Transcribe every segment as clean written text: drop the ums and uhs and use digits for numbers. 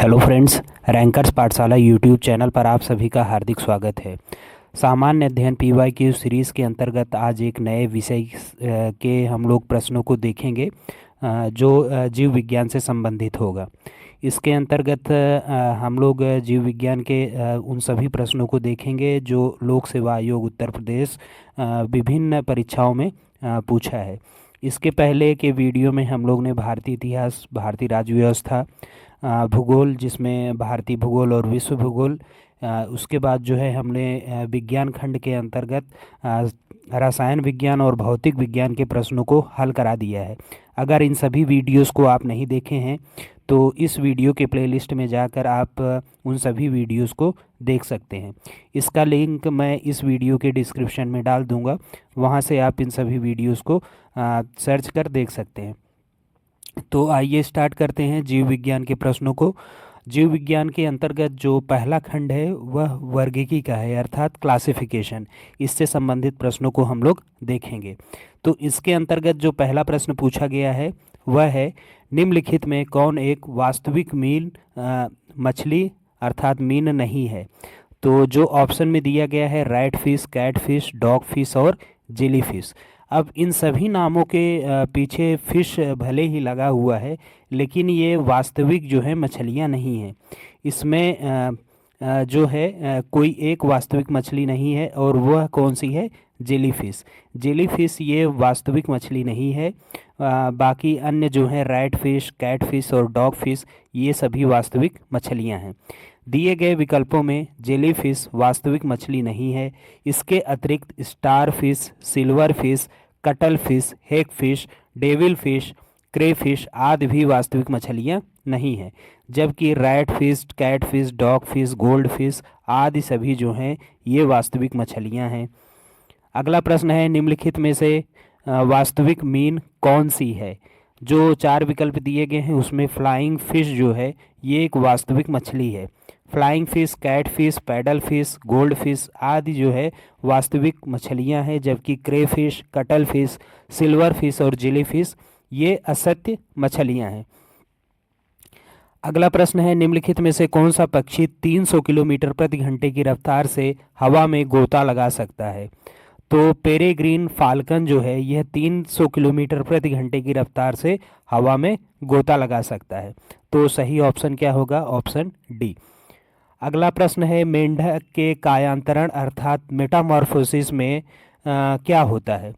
Hello friends, rankers पाठशाला YouTube channel पर आप सभी का हार्दिक स्वागत है। सामान्य अध्ययन पीवाईक्यू सीरीज़ के अंतर्गत आज एक नए विषय के हम लोग प्रश्नों को देखेंगे जो जीव विज्ञान से संबंधित होगा। इसके अंतर्गत हम लोग जीव विज्ञान के उन सभी प्रश्नों को देखेंगे जो लोक सेवा आयोग उत्तर प्रदेश विभिन्न परीक्षाओं में पूछा है। इसके पहले के वीडियो में हम लोग ने भारतीय इतिहास, भारतीय राज्य व्यवस्था, भूगोल जिसमें भारतीय भूगोल और विश्व भूगोल, उसके बाद जो है हमने विज्ञान खंड के अंतर्गत रसायन विज्ञान और भौतिक विज्ञान के प्रश्नों को हल करा दिया है। अगर इन सभी वीडियोस को आप नहीं देखे हैं तो इस वीडियो के प्लेलिस्ट में जाकर आप उन सभी वीडियोस को देख सकते हैं। इसका लिंक मैं इस वीडियो के डिस्क्रिप्शन में डाल दूंगा, वहां से आप इन सभी वीडियोस को सर्च कर देख सकते हैं। तो आइए स्टार्ट करते हैं जीव विज्ञान के प्रश्नों को। जीव विज्ञान के अंतर्गत जो पहला खंड है वह वर्गीकी का है, अर्थात क्लासिफिकेशन। इससे संबंधित प्रश्नों को हम लोग देखेंगे। तो इसके अंतर्गत जो पहला प्रश्न पूछा गया है वह है, निम्नलिखित में कौन एक वास्तविक मीन मछली अर्थात मीन नहीं है। तो जो ऑप्शन में दिया गया है rat fish, cat fish, dog fish और जेली फिश। अब इन सभी नामों के पीछे फिश भले ही लगा हुआ है, लेकिन ये वास्तविक जो है मछलियाँ नहीं हैं। इसमें जो है कोई एक वास्तविक मछली नहीं है, और वह कौन सी है? Jelly fish. जेली फिश ये वास्तविक मछली नहीं है। बाकी अन्य जो है रैट फिश, कैट फिश और डॉग फिश, ये सभी वास्तविक मछलियाँ हैं। दिए गए विकल्पों में जेली फिश वास्तविक मछली नहीं है। इसके अतिरिक्त starfish, silverfish, cuttlefish, hake fish, devilfish, crayfish आदि भी वास्तविक मछलियाँ नहीं हैं। जबकि rat fish, cat fish, dog fish, goldfish आदि सभी जो हैं ये वास्तविक मछलियाँ हैं। अगला प्रश्न है, निम्नलिखित में से वास्तविक मीन कौन सी है। जो चार विकल्प दिए गए हैं उसमें फ्लाइंग फिश जो है ये एक वास्तविक मछली है। Flying fish, cat fish, paddlefish, goldfish आदि जो है वास्तविक मछलियां हैं। जबकि crayfish, cuttlefish, silverfish और जेली फिश ये असत्य मछलियां हैं। अगला प्रश्न है, निम्नलिखित में से कौन सा पक्षी 300 किलोमीटर प्रति घंटे की रफ्तार से हवा में गोता लगा सकता है। तो पेरेग्रीन फाल्कन जो है यह 300 किलोमीटर प्रति घंटे की रफ्तार से हवा में गोता लगा सकता है। तो सही ऑप्शन क्या होगा? Option D. अगला प्रश्न है, मेंढक के कायांतरण अर्थात मेटामॉर्फोसिस में क्या होता है।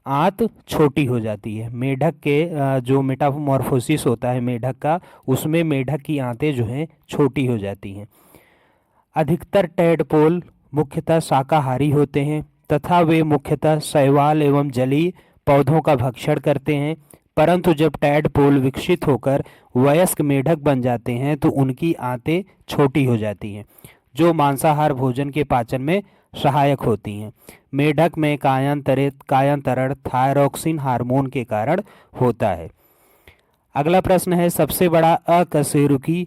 आंत छोटी हो जाती है। मेढक के जो मेटामॉर्फोसिस होता है मेढक का, उसमें मेढक की आंतें जो हैं छोटी हो जाती हैं। अधिकतर टैडपोल मुख्यतः शाकाहारी होते हैं तथा वे मुख्यतः शैवाल एवं जलीय पौधों का भक्षण करते हैं, परंतु जब टैडपोल विकसित होकर वयस्क मेढक बन जाते हैं तो उनकी आंतें छोटी हो जाती हैं, जो मांसाहार भोजन के पाचन में सहायक होती हैं। मेढक में कायांतरण थायरॉक्सिन हार्मोन के कारण होता है। अगला प्रश्न है, सबसे बड़ा अकशेरुकी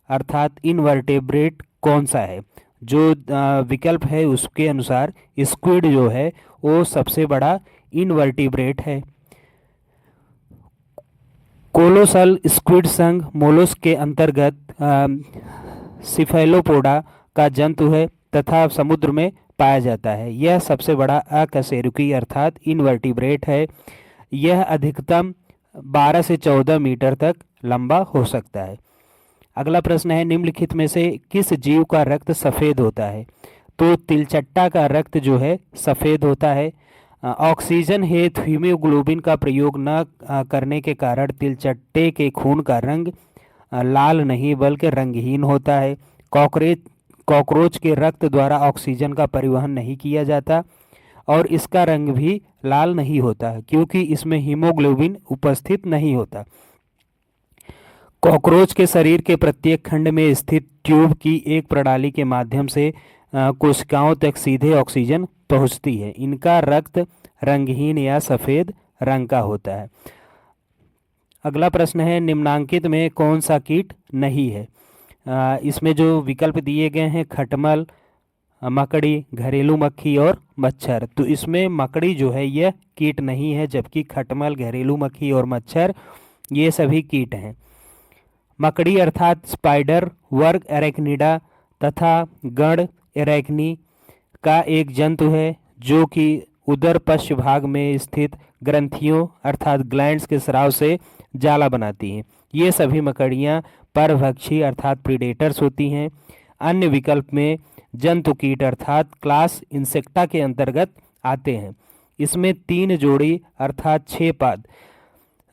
अर्थात इनवर्टेब्रेट कौन सा है। जो विकल्प है उसके अनुसार स्क्विड जो है वो सबसे बड़ा इनवर्टिब्रेट है। कोलोसल स्क्विड संघ मोलस्क के अंतर्गत सिफेलोपोडा का जंतु है तथा समुद्र में पाया जाता है। यह सबसे बड़ा अकशेरुकी अर्थात इनवर्टिब्रेट है। यह अधिकतम 12 से 14 मीटर तक लंबा हो सकता है। अगला प्रश्न है, निम्नलिखित में से किस जीव का रक्त सफ़ेद होता है। तो तिलचट्टा का रक्त जो है सफ़ेद होता है। ऑक्सीजन हेतु हीमोग्लोबिन का प्रयोग न करने के कारण तिलचट्टे के खून का रंग लाल नहीं बल्कि रंगहीन होता है। कॉकरोच के रक्त द्वारा ऑक्सीजन का परिवहन नहीं किया जाता और इसका रंग भी लाल नहीं होता क्योंकि इसमें हीमोग्लोबिन उपस्थित नहीं होता। कॉकरोच के शरीर के प्रत्येक खंड में स्थित ट्यूब की एक प्रणाली के माध्यम से कोशिकाओं तक सीधे ऑक्सीजन पहुंचती है। इनका रक्त रंगहीन या सफ़ेद रंग का होता है। अगला प्रश्न है, निम्नांकित में कौन सा कीट नहीं है। इसमें जो विकल्प दिए गए हैं खटमल, मकड़ी, घरेलू मक्खी और मच्छर। तो इसमें मकड़ी जो है यह कीट नहीं है, जबकि खटमल, घरेलू मक्खी और मच्छर ये सभी कीट हैं। मकड़ी अर्थात स्पाइडर वर्ग एरेक्निडा तथा गण एरेक्नी का एक जंतु है जो कि उदर पश्च भाग में स्थित ग्रंथियों अर्थात ग्लैंड्स के स्राव से जाला बनाती हैं। ये सभी मकड़ियाँ परभक्षी अर्थात प्रीडेटर्स होती हैं। अन्य विकल्प में जंतु कीट अर्थात क्लास इंसेक्टा के अंतर्गत आते हैं। इसमें 3 जोड़ी अर्थात 6 पाद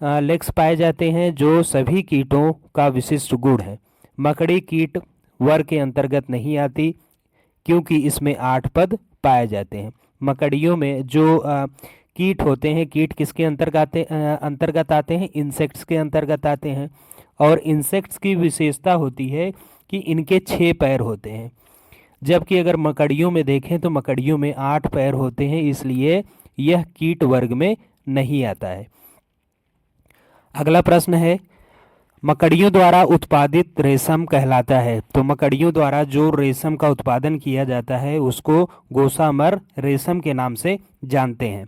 लेग्स पाए जाते हैं जो सभी कीटों का विशिष्ट गुण है। मकड़ी कीट वर्ग के अंतर्गत नहीं आती क्योंकि इसमें 8 पद पाए जाते हैं। मकड़ियों में जो कीट होते हैं, कीट किसके अंतर्गत आते हैं? इंसेक्ट्स के अंतर्गत आते हैं। और इंसेक्ट्स की विशेषता होती है कि इनके 6 पैर होते हैं, जबकि अगर मकड़ियों में देखें तो मकड़ियों में 8 पैर होते हैं, इसलिए यह कीट वर्ग में नहीं आता है। अगला प्रश्न है, मकड़ियों द्वारा उत्पादित रेशम कहलाता है। तो मकड़ियों द्वारा जो रेशम का उत्पादन किया जाता है उसको गोसामर रेशम के नाम से जानते हैं।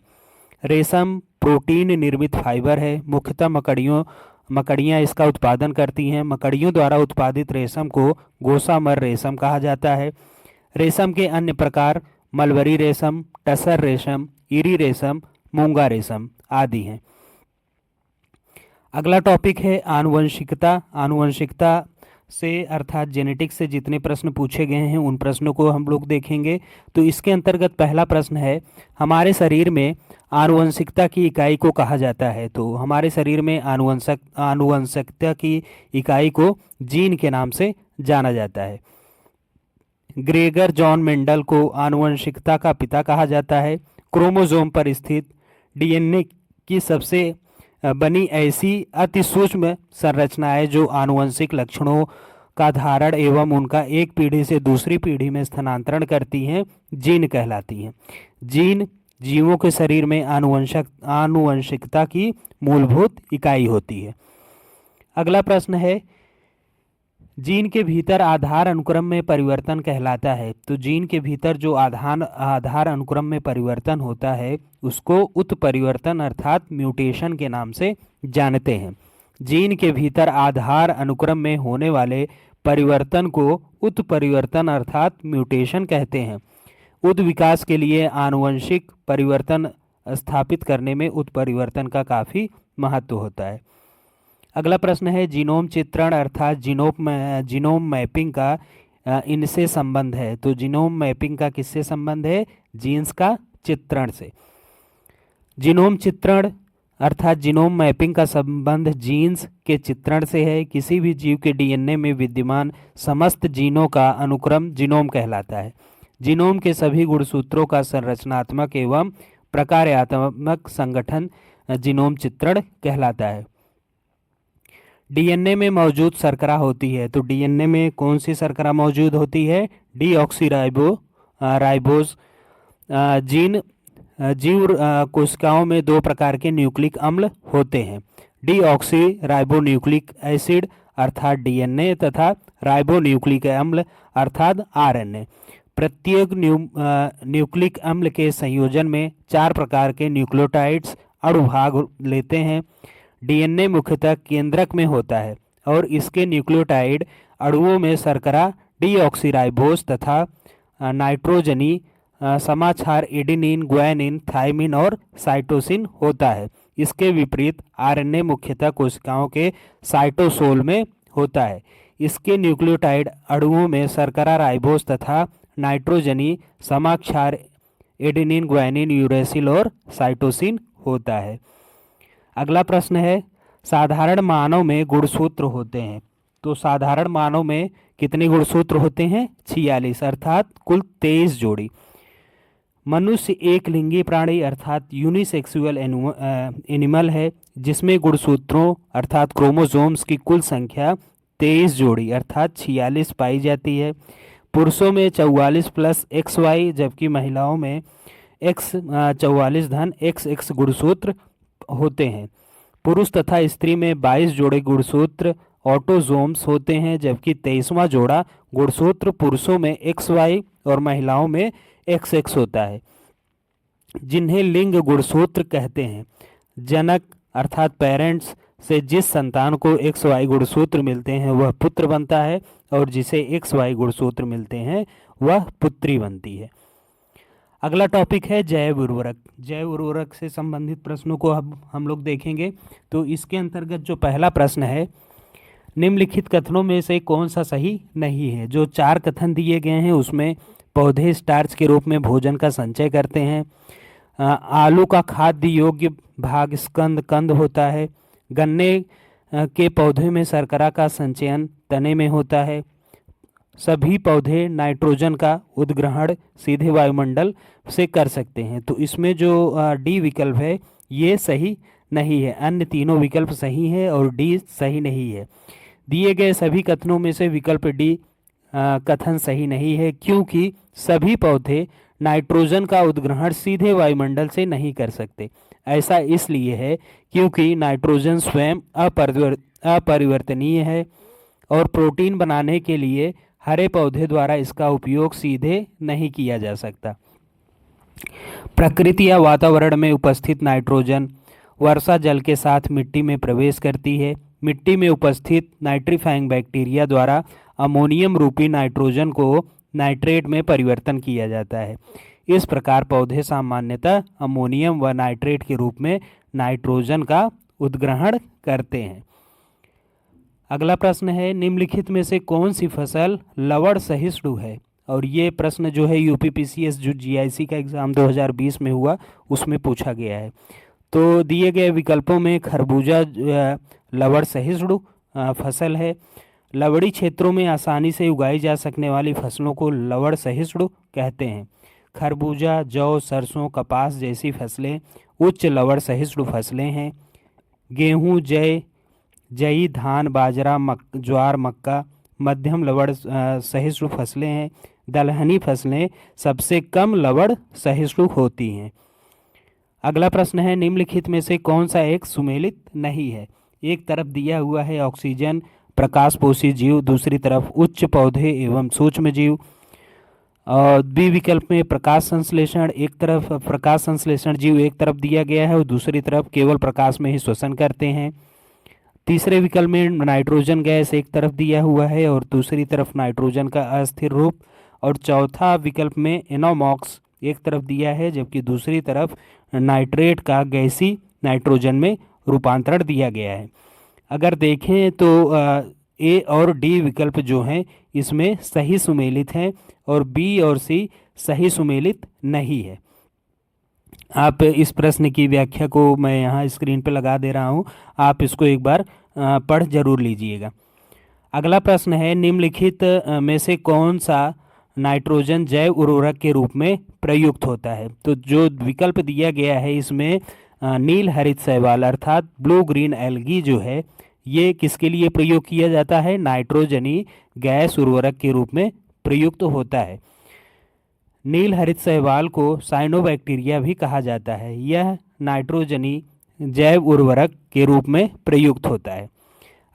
रेशम प्रोटीन निर्मित फाइबर है। मुख्यतः मकड़ियाँ इसका उत्पादन करती हैं। मकड़ियों द्वारा उत्पादित रेशम को गोसामर रेशम कहा जाता है। रेशम के अन्य प्रकार मलबरी रेशम, टसर रेशम, इरी रेशम, मूंगा रेशम आदि हैं। अगला टॉपिक है आनुवंशिकता। आनुवंशिकता से अर्थात जेनेटिक्स से जितने प्रश्न पूछे गए हैं उन प्रश्नों को हम लोग देखेंगे। तो इसके अंतर्गत पहला प्रश्न है, हमारे शरीर में आनुवंशिकता की इकाई को कहा जाता है। तो हमारे शरीर में आनुवंशिकता की इकाई को जीन के नाम से जाना जाता है। ग्रेगर जॉन मेंडल को आनुवंशिकता का पिता कहा जाता है। क्रोमोसोम पर स्थित डीएनए की सबसे बनी ऐसी अति सूक्ष्म संरचनाएं जो आनुवंशिक लक्षणों का धारण एवं उनका एक पीढ़ी से दूसरी पीढ़ी में स्थानांतरण करती हैं, जीन कहलाती हैं। जीन जीवों के शरीर में आनुवंशिकता की मूलभूत इकाई होती है। अगला प्रश्न है, जीन के भीतर आधार अनुक्रम में परिवर्तन कहलाता है। तो जीन के भीतर जो आधार अनुक्रम में परिवर्तन होता है उसको उत्परिवर्तन अर्थात म्यूटेशन के नाम से जानते हैं। जीन के भीतर आधार अनुक्रम में होने वाले परिवर्तन को उत्परिवर्तन अर्थात म्यूटेशन कहते हैं। उद विकास के लिए आनुवंशिक परिवर्तन स्थापित करने में उत्परिवर्तन का काफ़ी महत्व होता है। अगला प्रश्न है, जीनोम चित्रण अर्थात जीनोम मैपिंग का इनसे संबंध है। तो जीनोम मैपिंग का किससे संबंध है? जीन्स का चित्रण से। जीनोम चित्रण अर्थात जीनोम मैपिंग का संबंध जीन्स के चित्रण से है। किसी भी जीव के डीएनए में विद्यमान समस्त जीनों का अनुक्रम जीनोम कहलाता है। जीनोम के सभी गुणसूत्रों का संरचनात्मक एवं प्रकार्यात्मक संगठन जीनोम चित्रण कहलाता है। डीएनए में मौजूद शर्करा होती है। तो डीएनए में कौन सी शर्करा मौजूद होती है? डीऑक्सीराइबोज। जीव कोशिकाओं में 2 प्रकार के न्यूक्लिक अम्ल होते हैं, डीऑक्सीराइबोन्यूक्लिक एसिड अर्थात डीएनए तथा राइबोन्यूक्लिक अम्ल अर्थात आरएनए। प्रत्येक न्यूक्लिक अम्ल के संयोजन में 4 प्रकार के न्यूक्लियोटाइड्स अणु भाग लेते हैं। डीएनए मुख्यतः केंद्रक में होता है और इसके न्यूक्लियोटाइड अणुओं में शर्करा डीऑक्सीराइबोज तथा नाइट्रोजनी समाक्षार एडेनिन, ग्वानिन, थाइमिन और साइटोसिन होता है। इसके विपरीत आरएनए मुख्यतः कोशिकाओं के साइटोसोल में होता है। इसके न्यूक्लियोटाइड अणुओं में शर्करा राइबोज तथा नाइट्रोजनी समाक्षार एडेनिन, ग्वानिन, यूरेसिल और साइटोसिन होता है। अगला प्रश्न है, साधारण मानव में गुणसूत्र होते हैं। तो साधारण मानव में कितने गुणसूत्र होते हैं? 46 अर्थात कुल 23 जोड़ी। मनुष्य एक लिंगी प्राणी अर्थात यूनिसेक्सुअल एनिमल है जिसमें गुणसूत्रों अर्थात क्रोमोसोम्स की कुल संख्या 23 जोड़ी अर्थात 46 पाई जाती है। पुरुषों में 44 प्लस XY जबकि महिलाओं में 44 धन XX गुणसूत्र होते हैं। पुरुष तथा स्त्री में 22 जोड़े गुणसूत्र ऑटोजोम्स होते हैं जबकि 23वां जोड़ा गुणसूत्र पुरुषों में XY और महिलाओं में XX होता है, जिन्हें लिंग गुणसूत्र कहते हैं। जनक अर्थात पेरेंट्स से जिस संतान को XY गुणसूत्र मिलते हैं वह पुत्र बनता है और जिसे XY गुणसूत्र मिलते हैं वह पुत्री बनती है। अगला टॉपिक है जैव उर्वरक। जैव उर्वरक से संबंधित प्रश्नों को अब हम लोग देखेंगे। तो इसके अंतर्गत जो पहला प्रश्न है, निम्नलिखित कथनों में से कौन सा सही नहीं है। जो 4 कथन दिए गए हैं उसमें पौधे स्टार्च के रूप में भोजन का संचय करते हैं, आलू का खाद्य योग्य भाग स्कंद कंद होता है, गन्ने के पौधे में शर्करा का संचयन तने में होता है, सभी पौधे नाइट्रोजन का उद्ग्रहण सीधे वायुमंडल से कर सकते हैं। तो इसमें जो डी विकल्प है ये सही नहीं है, अन्य तीनों विकल्प सही हैं और डी सही नहीं है। दिए गए सभी कथनों में से विकल्प डी कथन सही नहीं है, क्योंकि सभी पौधे नाइट्रोजन का उद्ग्रहण सीधे वायुमंडल से नहीं कर सकते। ऐसा इसलिए है क्योंकि नाइट्रोजन स्वयं अपरिवर्तनीय है और प्रोटीन बनाने के लिए हरे पौधे द्वारा इसका उपयोग सीधे नहीं किया जा सकता। प्रकृति या वातावरण में उपस्थित नाइट्रोजन वर्षा जल के साथ मिट्टी में प्रवेश करती है। मिट्टी में उपस्थित नाइट्रीफाइंग बैक्टीरिया द्वारा अमोनियम रूपी नाइट्रोजन को नाइट्रेट में परिवर्तन किया जाता है। इस प्रकार पौधे सामान्यतः अमोनियम व नाइट्रेट के रूप में नाइट्रोजन का उद्ग्रहण करते हैं। अगला प्रश्न है, निम्नलिखित में से कौन सी फसल लवण सहिष्णु है। और ये प्रश्न जो है यूपीपीसीएस जो जीआईसी का एग्ज़ाम 2020 में हुआ उसमें पूछा गया है। तो दिए गए विकल्पों में खरबूजा लवण सहिष्णु फसल है। लवणी क्षेत्रों में आसानी से उगाई जा सकने वाली फसलों को लवण सहिष्णु कहते हैं। खरबूजा, जौ, सरसों, कपास जैसी फसलें उच्च लवण सहिष्णु फसलें हैं। गेहूँ, जई, धान, बाजरा, ज्वार, मक्का मध्यम लवण सहिष्णु फसलें हैं। दलहनी फसलें सबसे कम लवण सहिष्णु होती हैं। अगला प्रश्न है, निम्नलिखित में से कौन सा एक सुमेलित नहीं है। एक तरफ दिया हुआ है ऑक्सीजन प्रकाशपोषी जीव, दूसरी तरफ उच्च पौधे एवं सूक्ष्म जीव। और बी विकल्प में प्रकाश संश्लेषण, एक तरफ प्रकाश संश्लेषण जीव एक तरफ दिया गया है और दूसरी तरफ केवल प्रकाश में ही श्वसन करते हैं। तीसरे विकल्प में नाइट्रोजन गैस एक तरफ दिया हुआ है और दूसरी तरफ नाइट्रोजन का अस्थिर रूप। और चौथा विकल्प में एनोमॉक्स एक तरफ दिया है जबकि दूसरी तरफ नाइट्रेट का गैसी नाइट्रोजन में रूपांतरण दिया गया है। अगर देखें तो ए और डी विकल्प जो हैं इसमें सही सुमेलित हैं और बी और सी सही सुमेलित नहीं है। आप इस प्रश्न की व्याख्या को मैं यहाँ स्क्रीन पर लगा दे रहा हूँ, आप इसको एक बार पढ़ जरूर लीजिएगा। अगला प्रश्न है, निम्नलिखित में से कौन सा नाइट्रोजन जैव उर्वरक के रूप में प्रयुक्त होता है। तो जो विकल्प दिया गया है इसमें नील हरित शैवाल अर्थात ब्लू ग्रीन एल्गी जो है ये किसके लिए प्रयोग किया जाता है, नाइट्रोजनी गैस उर्वरक के रूप में प्रयुक्त होता है। नील हरित शैवाल को साइनोबैक्टीरिया भी कहा जाता है। यह नाइट्रोजनी जैव उर्वरक के रूप में प्रयुक्त होता है।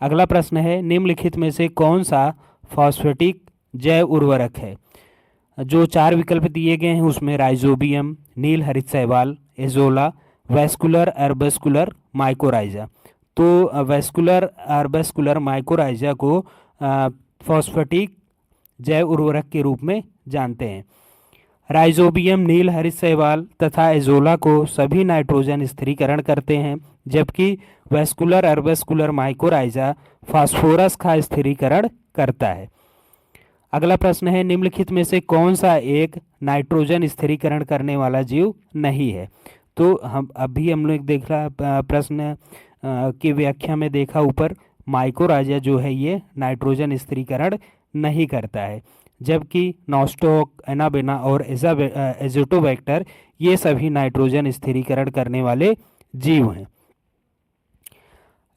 अगला प्रश्न है, निम्नलिखित में से कौन सा फॉस्फेटिक जैव उर्वरक है। जो 4 विकल्प दिए गए हैं उसमें राइजोबियम, नील हरित शैवाल, एजोला, वैस्कुलर अर्बस्कुलर माइकोराइजा। तो वैस्कुलर अर्बस्कुलर माइकोराइजा को फॉस्फेटिक जैव उर्वरक के रूप में जानते हैं। राइजोबियम, नील हरित शैवाल तथा एजोला को सभी नाइट्रोजन स्थिरीकरण करते हैं जबकि वैस्कुलर अर्बस्कुलर माइकोराइजा फास्फोरस का स्थिरीकरण करता है। अगला प्रश्न है, निम्नलिखित में से कौन सा एक नाइट्रोजन स्थिरीकरण करने वाला जीव नहीं है। तो हम लोग देख रहा प्रश्न की व्याख्या में देखा ऊपर माइकोराइजा जो है ये नाइट्रोजन स्थिरीकरण नहीं करता है जबकि नॉस्टॉक, एनाबेना और एजोटोबैक्टर ये सभी नाइट्रोजन स्थिरीकरण करने वाले जीव हैं।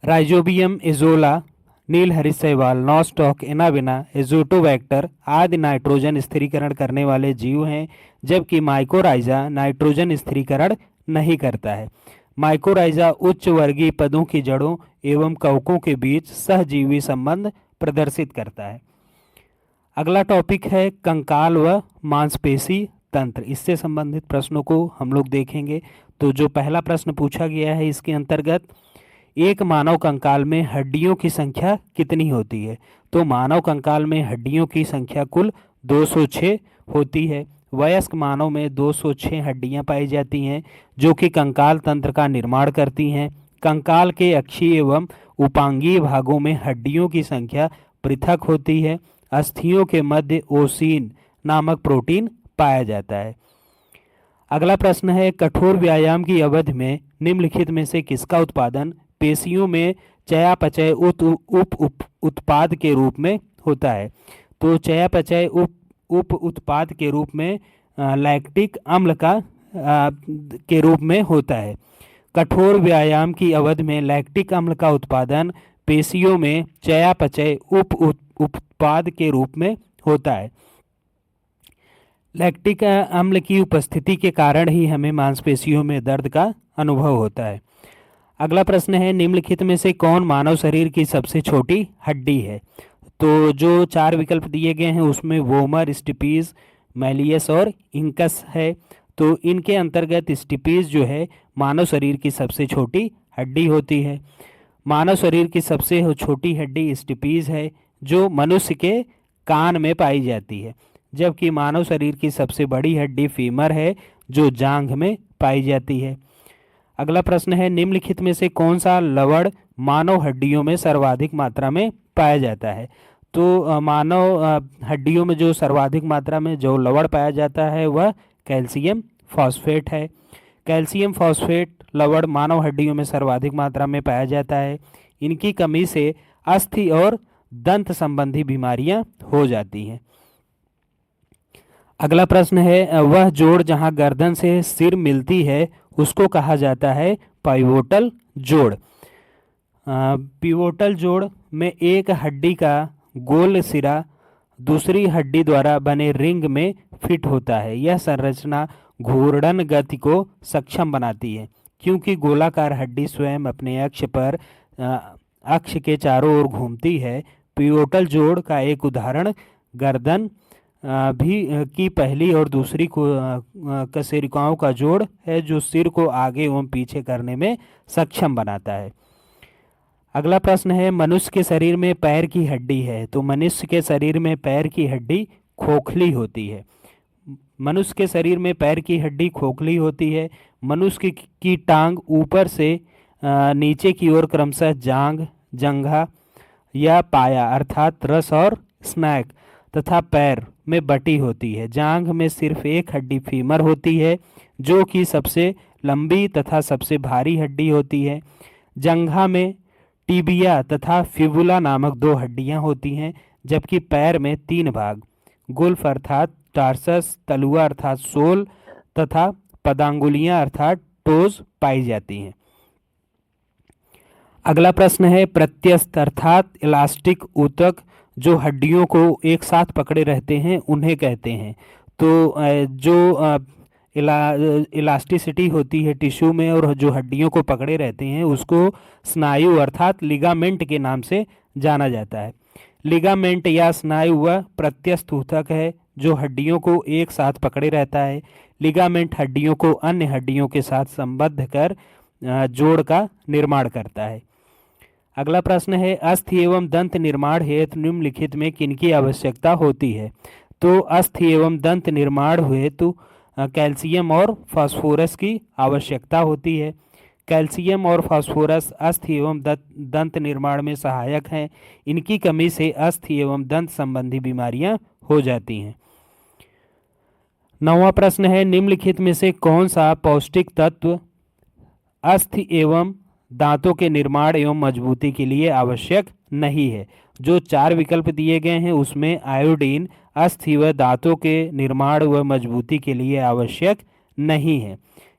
राइजोबियम, एजोला, नील हरित शैवाल, नॉस्टॉक, एनाबेना, एजोटोबैक्टर आदि नाइट्रोजन स्थिरीकरण करने वाले जीव हैं जबकि माइकोराइजा नाइट्रोजन स्थिरीकरण नहीं करता है। माइकोराइजा उच्च वर्गीय पदों की जड़ों एवं कवकों के बीच सहजीवी संबंध प्रदर्शित करता है। अगला टॉपिक है कंकाल व मांसपेशी तंत्र। इससे संबंधित प्रश्नों को हम लोग देखेंगे। तो जो पहला प्रश्न पूछा गया है इसके अंतर्गत एक मानव कंकाल में हड्डियों की संख्या कितनी होती है? तो मानव कंकाल में हड्डियों की संख्या कुल 206 होती है। वयस्क मानव में 206 हड्डियां पाई जाती हैं जो कि कंकाल तंत्र का निर्माण करती हैं। कंकाल के अक्षीय एवं उपांगीय भागों में हड्डियों की संख्या पृथक होती है। अस्थियों के मध्य ओसीन नामक प्रोटीन पाया जाता है। अगला प्रश्न है, कठोर व्यायाम की अवधि में निम्नलिखित में से किसका उत्पादन पेशियों में चयापचय उप उत्पाद के रूप में होता है? तो चयापचय उप उत्पाद के रूप में लैक्टिक अम्ल के रूप में होता है। कठोर व्यायाम की अवधि में लैक्टिक अम्ल का उत्पादन पेशियों में चयापचय उप उत्पाद के रूप में होता है। लैक्टिक अम्ल की उपस्थिति के कारण ही हमें मांसपेशियों में दर्द का अनुभव होता है। अगला प्रश्न है, निम्नलिखित में से कौन मानव शरीर की सबसे छोटी हड्डी है? तो जो 4 विकल्प दिए गए हैं उसमें वोमर, स्टिपीज, मैलियस और इंकस है। तो इनके अंतर्गत स्टिपीज जो है मानव शरीर की सबसे छोटी हड्डी होती है। मानव शरीर की सबसे छोटी हड्डी स्टिपीज है जो मनुष्य के कान में पाई जाती है, जबकि मानव शरीर की सबसे बड़ी हड्डी फीमर है जो जांघ में पाई जाती है। अगला प्रश्न है, निम्नलिखित में से कौन सा लवण मानव हड्डियों में सर्वाधिक मात्रा में पाया जाता है? तो मानव हड्डियों में जो सर्वाधिक मात्रा में जो लवण पाया जाता है वह कैल्शियम फॉस्फेट है। कैल्शियम फॉस्फेट लवण मानव हड्डियों में सर्वाधिक मात्रा में पाया जाता है। इनकी कमी से अस्थि और दंत संबंधी बीमारियां हो जाती हैं। अगला प्रश्न है, वह जोड़ जहां गर्दन से सिर मिलती है उसको कहा जाता है पाइवोटल जोड़। पिवोटल जोड़ में एक हड्डी का गोल सिरा दूसरी हड्डी द्वारा बने रिंग में फिट होता है। यह संरचना घूर्णन गति को सक्षम बनाती है क्योंकि गोलाकार हड्डी स्वयं अपने अक्ष के चारों ओर घूमती है। पिवोटल जोड़ का एक उदाहरण गर्दन की पहली और दूसरी कशेरुकाओं का जोड़ है जो सिर को आगे एवं पीछे करने में सक्षम बनाता है। अगला प्रश्न है, मनुष्य के शरीर में पैर की हड्डी है। तो मनुष्य के शरीर में पैर की हड्डी खोखली होती है। मनुष्य के शरीर में पैर की हड्डी खोखली होती है। मनुष्य की टांग ऊपर से नीचे की ओर क्रमशः जांघ, जंघा या पाया अर्थात रस और स्नैक तथा पैर में बटी होती है। जांघ में सिर्फ एक हड्डी फीमर होती है जो कि सबसे लंबी तथा सबसे भारी हड्डी होती है। जंघा में टिबिया तथा फिबुला नामक 2 हड्डियां होती हैं, जबकि पैर में 3 भाग गुल्फ अर्थात टार्सस, तलुआ अर्थात सोल तथा पदांगुलियां अर्थात टोज पाई जाती हैं। अगला प्रश्न है, प्रत्यस्थ अर्थात इलास्टिक ऊतक जो हड्डियों को एक साथ पकड़े रहते हैं उन्हें कहते हैं। तो जो इलास्टिसिटी होती है टिश्यू में और जो हड्डियों को पकड़े रहते हैं उसको स्नायु अर्थात लिगामेंट के नाम से जाना जाता है। लिगामेंट या स्नायु वह प्रत्यस्थ ऊतक है जो हड्डियों को एक साथ पकड़े रहता है। लिगामेंट हड्डियों को अन्य हड्डियों के साथ संबद्ध कर जोड़ का निर्माण करता है। अगला प्रश्न है, अस्थि एवं दंत निर्माण हेतु निम्नलिखित में किनकी आवश्यकता होती है? तो अस्थि एवं दंत निर्माण हेतु कैल्शियम और फास्फोरस की आवश्यकता होती है। कैल्शियम और फास्फोरस अस्थि एवं दंत निर्माण में सहायक हैं। इनकी कमी से अस्थि एवं दंत संबंधी बीमारियां हो जाती हैं। 9वां प्रश्न है, निम्नलिखित में से कौन सा पौष्टिक तत्व अस्थि एवं दांतों के निर्माण एवं मजबूती के लिए आवश्यक नहीं है? जो 4 विकल्प दिए गए हैं उसमें आयोडीन अस्थि व दांतों के निर्माण व मजबूती के लिए आवश्यक नहीं है।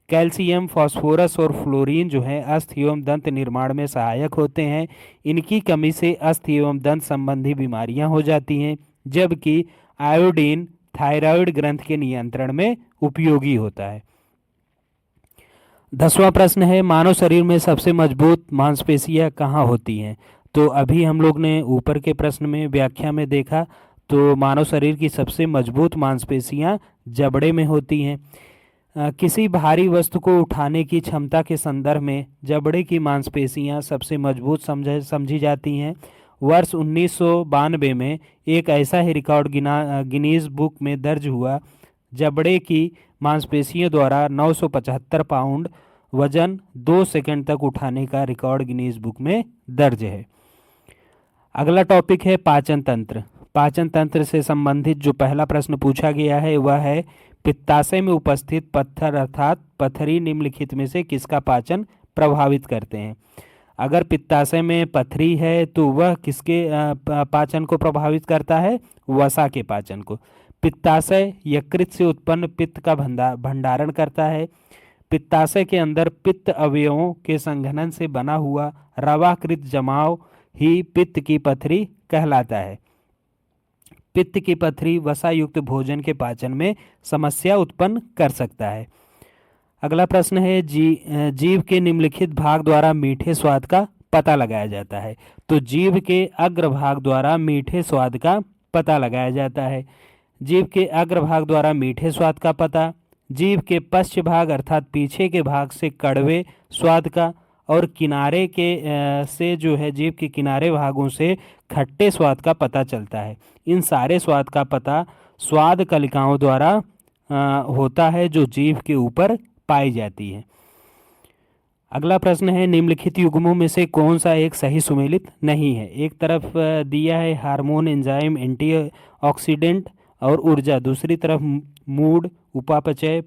कैल्शियम, फास्फोरस और फ्लोरीन जो है अस्थि एवं दंत निर्माण में सहायक होते हैं। इनकी कमी से अस्थि एवं दंत संबंधी बीमारियां हो जाती हैं, जबकि आयोडीन थायराइड ग्रंथ के नियंत्रण में उपयोगी होता है। 10वां प्रश्न है, मानव शरीर में सबसे मजबूत मांसपेशियां कहाँ होती हैं? तो अभी हम लोग ने ऊपर के प्रश्न में व्याख्या में देखा तो मानव शरीर की सबसे मजबूत मांसपेशियां जबड़े में होती हैं। किसी भारी वस्तु को उठाने की क्षमता के संदर्भ में जबड़े की मांसपेशियां सबसे मजबूत समझी जाती हैं। वर्ष 1992 में एक ऐसा ही रिकॉर्ड गिनीज बुक में दर्ज हुआ। जबड़े की मांसपेशियों द्वारा 975 पाउंड वजन 2 सेकंड तक उठाने का रिकॉर्ड गिनीज बुक में दर्ज है। अगला टॉपिक है पाचन तंत्र। पाचन तंत्र से संबंधित जो पहला प्रश्न पूछा गया है वह है, पित्ताशय में उपस्थित पत्थर अर्थात पथरी निम्नलिखित में से किसका पाचन प्रभावित करते हैं। अगर पित्ताशय में पथरी है तो वह किसके पाचन को प्रभावित करता है, वसा के पाचन को। पित्ताशय यकृत से उत्पन्न पित्त का भंडारण करता है। पित्ताशय के अंदर पित्त अवयवों के संघनन से बना हुआ रवाकृत जमाव ही पित्त की पथरी कहलाता है। पित्त की पथरी वसा युक्त भोजन के पाचन में समस्या उत्पन्न कर सकता है। अगला प्रश्न है, जीभ के निम्नलिखित भाग द्वारा मीठे स्वाद का पता लगाया जाता है। तो जीभ के अग्रभाग द्वारा मीठे स्वाद का पता लगाया जाता है। जीभ के अग्रभाग द्वारा मीठे स्वाद का पता, जीभ के पश्च भाग अर्थात पीछे के भाग से कड़वे स्वाद का, और किनारे के से जो है जीभ के किनारे भागों से खट्टे स्वाद का पता चलता है। इन सारे स्वाद का पता स्वाद कलिकाओं द्वारा होता है जो जीभ के ऊपर पाई जाती है। अगला प्रश्न है, निम्नलिखित युग्मों में से कौन सा एक सही सुमेलित नहीं है। एक तरफ दिया है हार्मोन, एंजाइम, एंटीऑक्सीडेंट और ऊर्जा, दूसरी तरफ मूड, उपापचय,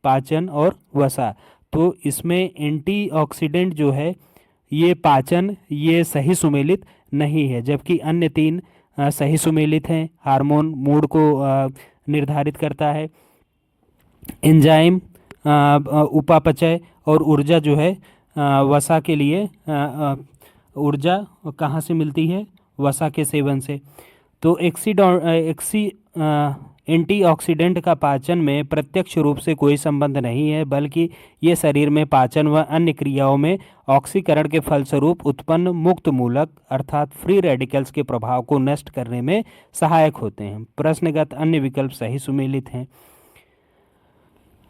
पाचन और वसा। तो इसमें एंटीऑक्सीडेंट जो है ये पाचन ये सही सुमेलित नहीं है, जबकि अन्य तीन सही सुमेलित हैं। हार्मोन मूड को निर्धारित करता है, एंजाइम उपापचय और ऊर्जा जो है वसा के लिए ऊर्जा कहाँ से मिलती है, वसा के सेवन से। तो एंटीऑक्सीडेंट का पाचन में प्रत्यक्ष रूप से कोई संबंध नहीं है, बल्कि ये शरीर में पाचन व अन्य क्रियाओं में ऑक्सीकरण के फलस्वरूप उत्पन्न मुक्त मूलक अर्थात फ्री रेडिकल्स के प्रभाव को नष्ट करने में सहायक होते हैं। प्रश्नगत अन्य विकल्प सही सुमेलित हैं।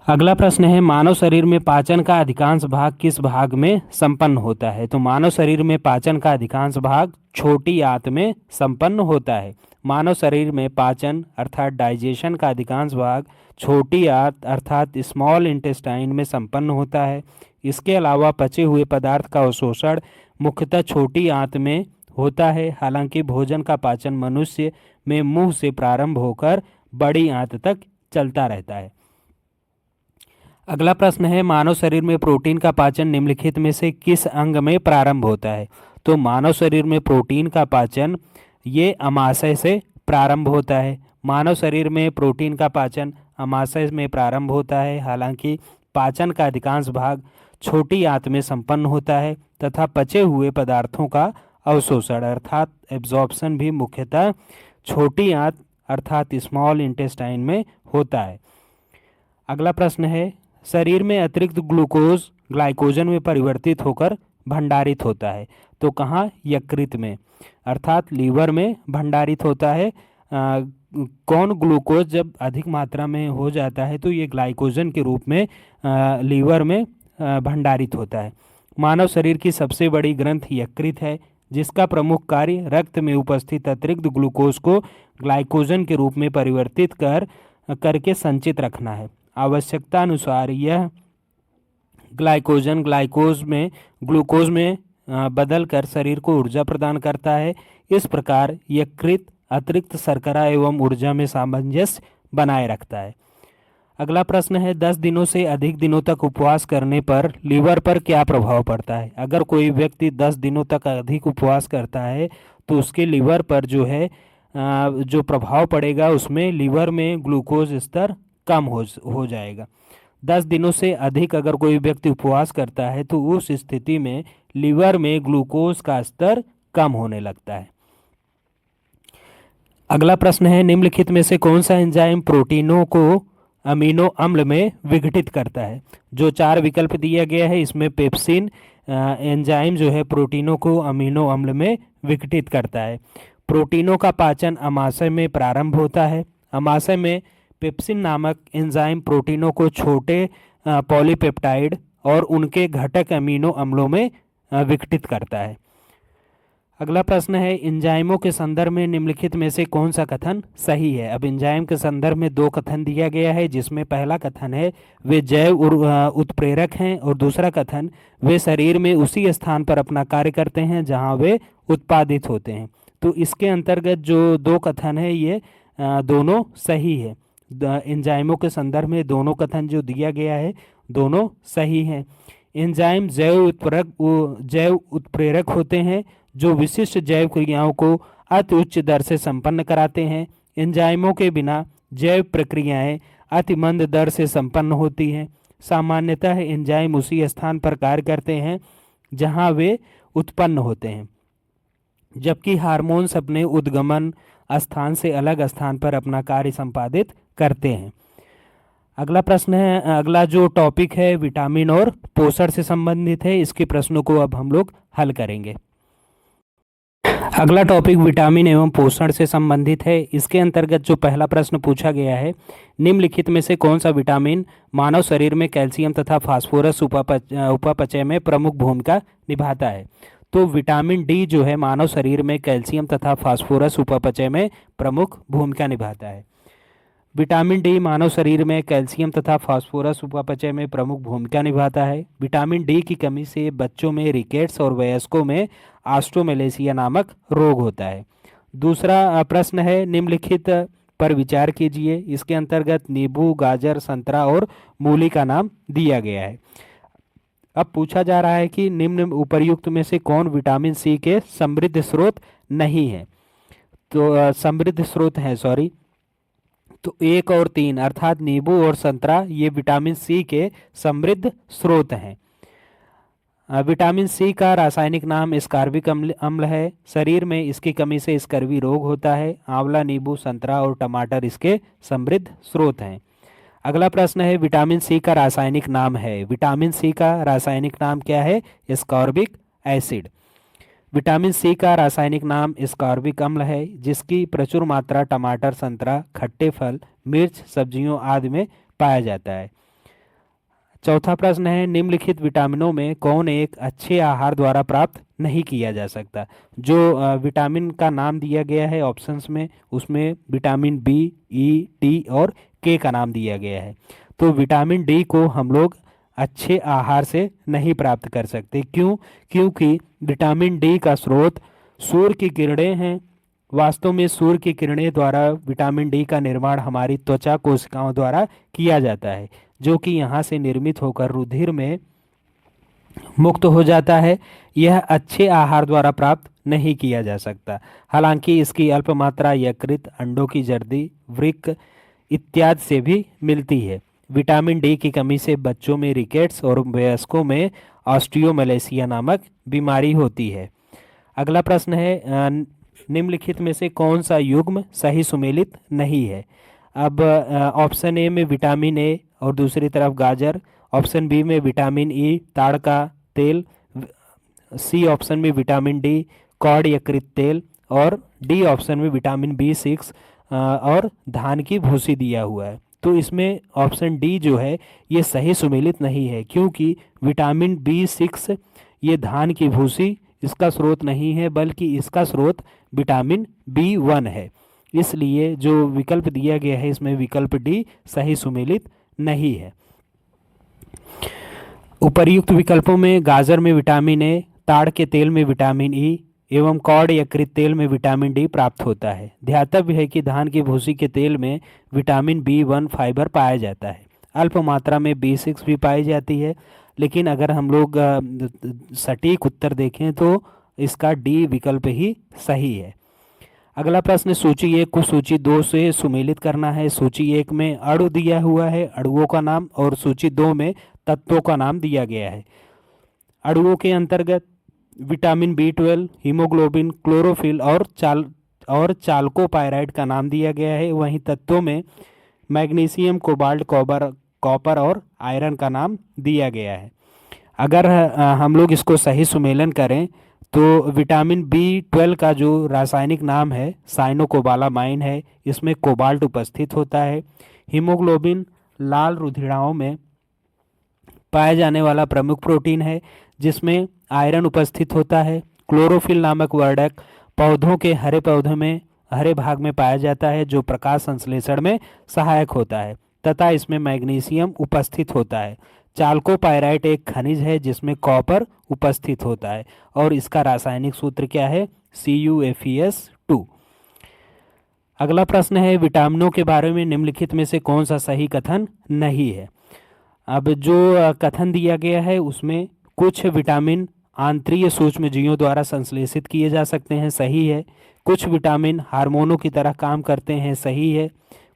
अगला प्रश्न है, मानव शरीर में पाचन का अधिकांश भाग किस भाग में संपन्न होता है। तो मानव शरीर में पाचन का अधिकांश भाग छोटी आंत में संपन्न होता है। मानव शरीर में पाचन अर्थात डाइजेशन का अधिकांश भाग छोटी आंत अर्थात स्मॉल इंटेस्टाइन में संपन्न होता है। इसके अलावा पचे हुए पदार्थ का अवशोषण मुख्यतः छोटी आंत में होता है। हालांकि भोजन का पाचन मनुष्य में मुंह से प्रारंभ होकर बड़ी आंत तक चलता रहता है। अगला प्रश्न है, मानव शरीर में प्रोटीन का पाचन निम्नलिखित में से किस अंग में प्रारंभ होता है। तो मानव शरीर में प्रोटीन का पाचन ये अमाशय से प्रारंभ होता है। मानव शरीर में प्रोटीन का पाचन अमाशय में प्रारंभ होता है। हालांकि पाचन का अधिकांश भाग छोटी आंत में संपन्न होता है तथा पचे हुए पदार्थों का अवशोषण अर्थात एब्जॉर्प्शन भी मुख्यतः छोटी आंत अर्थात स्मॉल इंटेस्टाइन में होता है। अगला प्रश्न है, शरीर में अतिरिक्त ग्लूकोज ग्लाइकोजन में परिवर्तित होकर भंडारित होता है। तो कहाँ, यकृत में अर्थात लीवर में भंडारित होता है। कौन ग्लूकोज जब अधिक मात्रा में हो जाता है तो ये ग्लाइकोजन के रूप में लीवर में भंडारित होता है। मानव शरीर की सबसे बड़ी ग्रंथि यकृत है, जिसका प्रमुख कार्य रक्त में उपस्थित अतिरिक्त ग्लूकोज को ग्लाइकोजन के रूप में परिवर्तित करके संचित रखना है। आवश्यकता अनुसार यह ग्लूकोज में बदल कर शरीर को ऊर्जा प्रदान करता है। इस प्रकार यकृत अतिरिक्त शर्करा एवं ऊर्जा में सामंजस्य बनाए रखता है। अगला प्रश्न है, 10 दिनों से अधिक दिनों तक उपवास करने पर लीवर पर क्या प्रभाव पड़ता है। अगर कोई व्यक्ति 10 दिनों तक अधिक उपवास करता है तो उसके लीवर पर जो है जो प्रभाव पड़ेगा उसमें लीवर में ग्लूकोज स्तर कम हो जाएगा। 10 दिनों से अधिक अगर कोई व्यक्ति उपवास करता है तो उस स्थिति में लीवर में ग्लूकोज का स्तर कम होने लगता है। अगला प्रश्न है, निम्नलिखित में से कौन सा एंजाइम प्रोटीनों को अमीनो अम्ल में विघटित करता है। जो 4 विकल्प दिया गया है इसमें पेप्सिन एंजाइम जो है प्रोटीनों को अमीनो अम्ल में विघटित करता है। प्रोटीनों का पाचन अमाशय में प्रारंभ होता है। अमाशय में पेप्सिन नामक एंजाइम प्रोटीनों को छोटे पॉलीपेप्टाइड और उनके घटक अमीनो अम्लों में विघटित करता है। अगला प्रश्न है, एंजाइमों के संदर्भ में निम्नलिखित में से कौन सा कथन सही है। अब एंजाइम के संदर्भ में दो कथन दिया गया है, जिसमें पहला कथन है वे जैव उत्प्रेरक हैं, और दूसरा कथन वे शरीर में उसी स्थान पर अपना कार्य करते हैं जहां वे उत्पादित होते हैं। तो इसके अंतर्गत जो दो कथन है ये दोनों सही है। एंजाइमों के संदर्भ में दोनों कथन जो दिया गया है दोनों सही हैं। एंजाइम जैव उत्प्रेरक होते हैं जो विशिष्ट जैव क्रियाओं को अति उच्च दर से संपन्न कराते हैं। एंजाइमों के बिना जैव प्रक्रियाएं अति मंद दर से संपन्न होती हैं। सामान्यतः एंजाइम उसी स्थान पर कार्य करते हैं जहां वे उत्पन्न होते हैं, जबकि हार्मोन्स अपने उद्गमन स्थान से अलग स्थान पर अपना कार्य संपादित करते हैं। अगला प्रश्न है, अगला जो टॉपिक है विटामिन और पोषण से संबंधित है। इसके प्रश्नों को अब हम लोग हल करेंगे। अगला टॉपिक विटामिन एवं पोषण से संबंधित है। इसके अंतर्गत जो पहला प्रश्न पूछा गया है, निम्नलिखित में से कौन सा विटामिन मानव शरीर में कैल्शियम तथा फास्फोरस उपापचय में प्रमुख भूमिका निभाता है। तो विटामिन डी जो है मानव शरीर में कैल्शियम तथा फास्फोरस उपापचय में प्रमुख भूमिका निभाता है। विटामिन डी मानव शरीर में कैल्शियम तथा फास्फोरस उपापचय में प्रमुख भूमिका निभाता है। विटामिन डी की कमी से बच्चों में रिकेट्स और वयस्कों में ऑस्टियोमैलेशिया नामक रोग होता है। दूसरा प्रश्न है, निम्नलिखित पर विचार कीजिए। इसके अंतर्गत नींबू, गाजर, संतरा और मूली का नाम दिया गया है। अब पूछा जा रहा है कि निम्न उपर्युक्त में से कौन विटामिन सी के समृद्ध स्रोत नहीं है। तो समृद्ध स्रोत हैं, सॉरी, तो 1 और 3 अर्थात नींबू और संतरा ये विटामिन सी के समृद्ध स्रोत हैं। विटामिन सी का रासायनिक नाम स्कार्बिक अम्ल है। शरीर में इसकी कमी से स्कर्वी रोग होता है। आंवला, नींबू, संतरा और टमाटर इसके समृद्ध स्रोत हैं। अगला प्रश्न है, विटामिन सी का रासायनिक नाम है। विटामिन सी का रासायनिक नाम क्या है? Ascorbic acid. विटामिन सी का रासायनिक नाम स्कॉर्बिक अम्ल है, जिसकी प्रचुर मात्रा टमाटर, संतरा, खट्टे फल, मिर्च, सब्जियों आदि में पाया जाता है। चौथा प्रश्न है, निम्नलिखित विटामिनों में कौन एक अच्छे आहार द्वारा प्राप्त नहीं किया जा सकता। जो विटामिन का नाम दिया गया है ऑप्शंस में, उसमें विटामिन बी, ई, टी और के का नाम दिया गया है। तो विटामिन डी को हम लोग अच्छे आहार से नहीं प्राप्त कर सकते। क्यों? क्योंकि विटामिन डी का स्रोत सूर्य की किरणें हैं। वास्तव में सूर्य की किरणें द्वारा विटामिन डी का निर्माण हमारी त्वचा कोशिकाओं द्वारा किया जाता है, जो कि यहाँ से निर्मित होकर रुधिर में मुक्त हो जाता है। यह अच्छे आहार द्वारा प्राप्त नहीं किया जा सकता। हालांकि इसकी अल्प मात्रा यकृत, अंडों की जर्दी, वृक्क इत्यादि से भी मिलती है। विटामिन डी की कमी से बच्चों में रिकेट्स और वयस्कों में ऑस्टियोमैलेशिया नामक बीमारी होती है। अगला प्रश्न है, निम्नलिखित में से कौन सा युग्म सही सुमेलित नहीं है। अब ऑप्शन ए में विटामिन ए और दूसरी तरफ गाजर, ऑप्शन बी में विटामिन ई, ताड़ का तेल, सी ऑप्शन में विटामिन डी, कॉड यकृत तेल, और डी ऑप्शन में विटामिन बी6 और धान की भूसी दिया हुआ है। तो इसमें ऑप्शन डी जो है ये सही सुमेलित नहीं है, क्योंकि विटामिन बी6 ये धान की भूसी इसका स्रोत नहीं है, बल्कि इसका स्रोत विटामिन बी1 है। इसलिए जो विकल्प दिया गया है इसमें विकल्प डी सही सुमेलित नहीं है। उपर्युक्त विकल्पों में गाजर में विटामिन ए, ताड़ के तेल में विटामिन ई एवं कॉड यकृत तेल में विटामिन डी प्राप्त होता है। ध्यातव्य है कि धान की भूसी के तेल में विटामिन बी1 फाइबर पाया जाता है। अल्प मात्रा में बी6 भी पाई जाती है, लेकिन अगर हम लोग सटीक उत्तर देखें तो इसका डी विकल्प ही सही है। अगला प्रश्न, सूची 1 को सूची 2 से सुमेलित करना है। सूची 1 में अणु दिया हुआ है, अणुओं का नाम, और सूची 2 में तत्वों का नाम दिया गया है। अणुओं के अंतर्गत विटामिन बी12, हीमोग्लोबिन, क्लोरोफिल और चाल्कोपाइराइड का नाम दिया गया है। वहीं तत्वों में मैग्नीशियम, कोबाल्ट, कॉपर और आयरन का नाम दिया गया है। अगर हम लोग इसको सही सुमेलन करें तो विटामिन बी12 का जो रासायनिक नाम है साइनोकोबालामाइन है। इसमें कोबाल्ट उपस्थित होता है। हीमोग्लोबिन लाल रुधिराओं में पाया जाने वाला प्रमुख प्रोटीन है जिसमें आयरन उपस्थित होता है। क्लोरोफिल नामक वर्णक पौधों के हरे पौधे में हरे भाग में पाया जाता है जो प्रकाश संश्लेषण में सहायक होता है तथा इसमें मैग्नीशियम उपस्थित होता है। चाल्कोपाइराइट एक खनिज है जिसमें कॉपर उपस्थित होता है और इसका रासायनिक सूत्र क्या है? CuFeS2। अगला प्रश्न है विटामिनों के बारे में निम्नलिखित में से कौन सा सही कथन नहीं है। अब जो कथन दिया गया है उसमें कुछ विटामिन आंतरिक सूक्ष्मजीवों द्वारा संश्लेषित किए जा सकते हैं, सही है। कुछ विटामिन हार्मोनों की तरह काम करते हैं, सही है।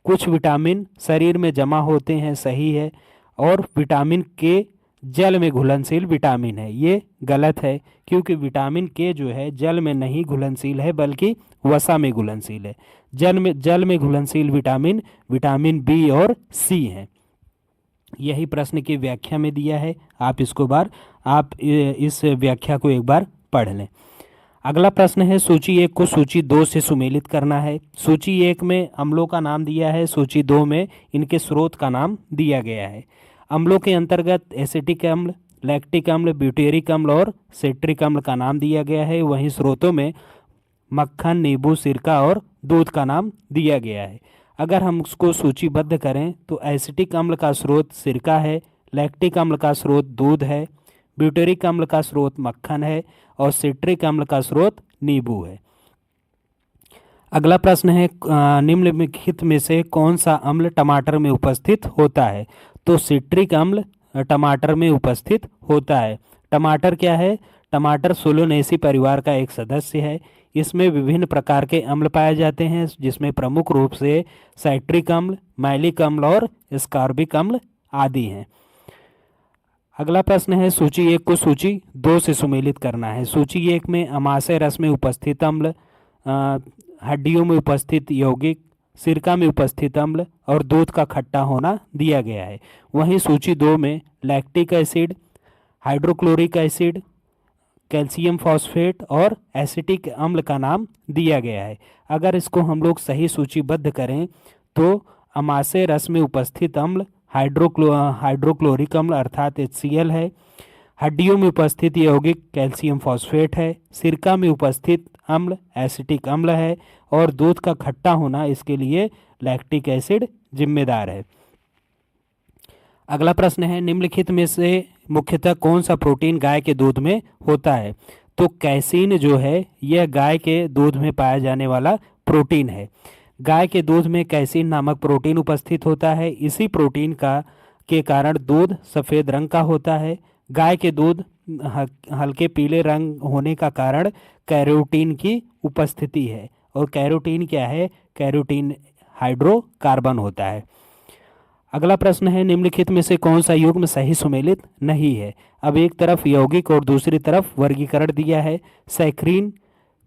कुछ विटामिन शरीर में जमा होते हैं, सही है। और विटामिन के जल में घुलनशील विटामिन है, ये गलत है क्योंकि विटामिन के जो है जल में नहीं घुलनशील है बल्कि वसा में घुलनशील है। जल में घुलनशील विटामिन विटामिन बी और सी हैं। यही प्रश्न की व्याख्या में दिया है, आप इस व्याख्या को एक बार पढ़ लें। अगला प्रश्न है सूची 1 को सूची 2 से सुमेलित करना है। सूची 1 में अम्लों का नाम दिया है, सूची 2 में इनके स्रोत का नाम दिया गया है। अम्लों के अंतर्गत एसिटिक अम्ल, लैक्टिक अम्ल, ब्यूटेरिक अम्ल और सिट्रिक अम्ल का नाम दिया गया है। वहीं स्रोतों में मक्खन, नींबू, सिरका और दूध का नाम दिया गया है। अगर हम उसको सूचीबद्ध करें तो एसिटिक अम्ल का स्रोत सिरका है, लैक्टिक अम्ल का स्रोत दूध है, ब्यूटेरिक अम्ल का स्रोत मक्खन है और सिट्रिक अम्ल का स्रोत नींबू है। अगला प्रश्न है निम्नलिखित में से कौन सा अम्ल टमाटर में उपस्थित होता है? तो सिट्रिक अम्ल टमाटर में उपस्थित होता है। टमाटर क्या है? टमाटर सोलोनेसी परिवार का एक सदस्य है। इसमें विभिन्न प्रकार के अम्ल पाए जाते हैं जिसमें प्रमुख रूप से साइट्रिक अम्ल, मैलिक अम्ल और स्कॉर्बिक अम्ल आदि हैं। अगला प्रश्न है सूची 1 को सूची 2 से सुमेलित करना है। सूची 1 में अमाशय रस में उपस्थित अम्ल, हड्डियों में उपस्थित यौगिक, सिरका में उपस्थित अम्ल और दूध का खट्टा होना दिया गया है। वहीं सूची 2 में lactic acid, hydrochloric acid, calcium phosphate और एसिटिक अम्ल का नाम दिया गया है। अगर इसको हम लोग सही सूचीबद्ध करें तो अमाशय रस में उपस्थित अम्ल हाइड्रोक्लोरिक अम्ल अर्थात HCl है। हड्डियों में उपस्थित यौगिक कैल्शियम फॉस्फेट है। सिरका में उपस्थित अम्ल एसिटिक अम्ल है और दूध का खट्टा होना इसके लिए लैक्टिक एसिड जिम्मेदार है। अगला प्रश्न है निम्नलिखित में से मुख्यतः कौन सा प्रोटीन गाय के दूध में होता है? तो कैसीन जो है यह गाय के दूध में पाया जाने वाला प्रोटीन है। गाय के दूध में कैसीन नामक प्रोटीन उपस्थित होता है। इसी प्रोटीन के कारण दूध सफ़ेद रंग का होता है। गाय के दूध हल्के पीले रंग होने का कारण कैरोटीन की उपस्थिति है। और कैरोटीन क्या है? कैरोटीन हाइड्रोकार्बन होता है। अगला प्रश्न है निम्नलिखित में से कौन सा युग्म सही सुमेलित नहीं है? अब एक तरफ यौगिक और दूसरी तरफ वर्गीकरण दिया है। Saccharin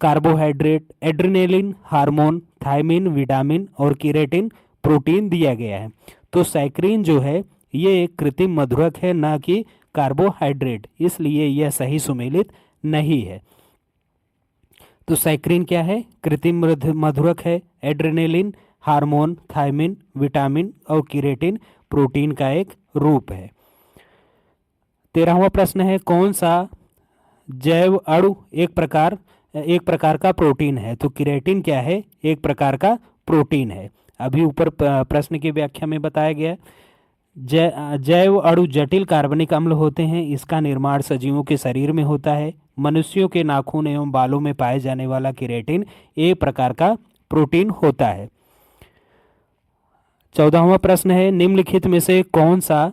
carbohydrate, adrenaline hormone, thiamine vitamin और केराटिन प्रोटीन दिया गया है। तो सैकरीन जो है ये एक कृत्रिम मधुरक है, ना कि कार्बोहाइड्रेट, इसलिए यह सही सुमेलित नहीं है। तो सैकरीन क्या है? कृत्रिम मधुरक है। एड्रेनालिन हार्मोन, थायमिन विटामिन और केराटिन प्रोटीन का एक रूप है। 13वां प्रश्न है कौन सा जैव अणु एक प्रकार का प्रोटीन है? तो केराटिन क्या है? एक प्रकार का प्रोटीन है। अभी ऊपर प्रश्न की व्याख्या में बताया गया। जैव अणु जटिल कार्बनिक अम्ल होते हैं। इसका निर्माण सजीवों के शरीर में होता है। मनुष्यों के नाखून एवं बालों में पाए जाने वाला केराटिन एक प्रकार का प्रोटीन होता है। 14वां प्रश्न है निम्नलिखित में से कौन सा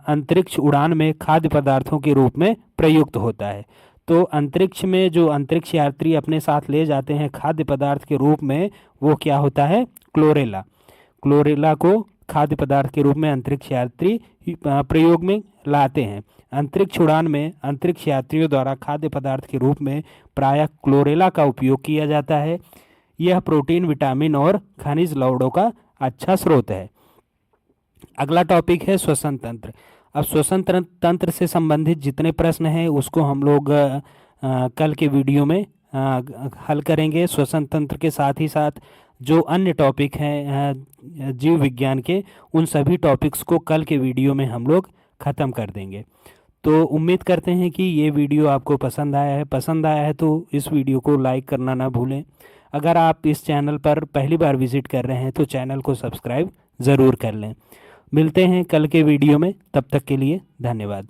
अंतरिक्ष उड़ान में खाद्य पदार्थों के रूप में प्रयुक्त होता है? तो अंतरिक्ष में जो अंतरिक्ष यात्री अपने साथ ले जाते हैं खाद्य पदार्थ के रूप में, वो क्या होता है? क्लोरेला। क्लोरेला को खाद्य पदार्थ के रूप में अंतरिक्ष यात्री प्रयोग में लाते हैं। अंतरिक्ष उड़ान में अंतरिक्ष यात्रियों द्वारा खाद्य पदार्थ के रूप में प्रायः क्लोरेला का उपयोग किया जाता है। यह प्रोटीन, विटामिन और खनिज लवणों का अच्छा स्रोत है। अगला टॉपिक है श्वसन तंत्र। अब श्वसन तंत्र से संबंधित जितने प्रश्न हैं उसको हम लोग कल के वीडियो में हल करेंगे। श्वसन तंत्र के साथ ही साथ जो अन्य टॉपिक हैं जीव विज्ञान के, उन सभी टॉपिक्स को कल के वीडियो में हम लोग ख़त्म कर देंगे। तो उम्मीद करते हैं कि ये वीडियो आपको पसंद आया है तो इस वीडियो को लाइक करना ना भूलें। अगर आप इस चैनल पर पहली बार विजिट कर रहे हैं तो चैनल को सब्सक्राइब ज़रूर कर लें। मिलते हैं कल के वीडियो में, तब तक के लिए धन्यवाद।